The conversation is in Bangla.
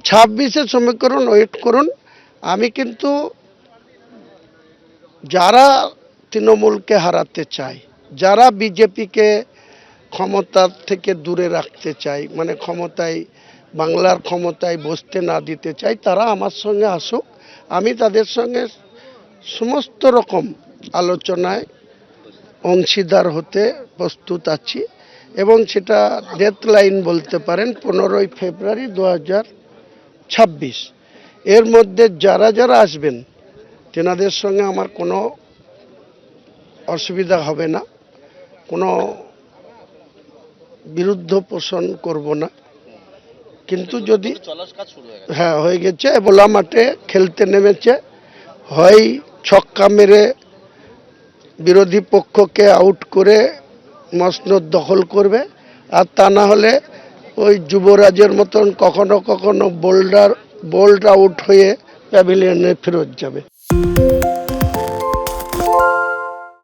26-এ সমীকরণ ওয়েট করুন। আমি কিন্তু যারা তৃণমূলকে হারাতে চায়, যারা বিজেপিকে ক্ষমতার থেকে দূরে রাখতে চায়, মানে ক্ষমতায় বাংলার ক্ষমতায় বসতে না দিতে চায়, তারা আমার সঙ্গে আসুক। আমি তাদের সঙ্গে সমস্ত রকম আলোচনায় অংশীদার হতে প্রস্তুত আছি এবং সেটা ডেথ লাইন বলতে পারেন 15ই ফেব্রুয়ারি 2026। এর মধ্যে যারা যারা আসবেন তেনাদের সঙ্গে আমার কোনো অসুবিধা হবে না, কোনো বিরুদ্ধ পোষণ করব না। কিন্তু যদি হ্যাঁ হয়ে গেছে, বোলা মাঠে খেলতে নেমেছে, হয় ছক্কা মেরে বিরোধী পক্ষকে আউট করে মসনদ দখল করবে, আর তা না হলে ওই যুবরাজের মতন কখনো কখনো বোল্ড আউট হয়ে প্যাভিলিয়নে ফেরত যাবে।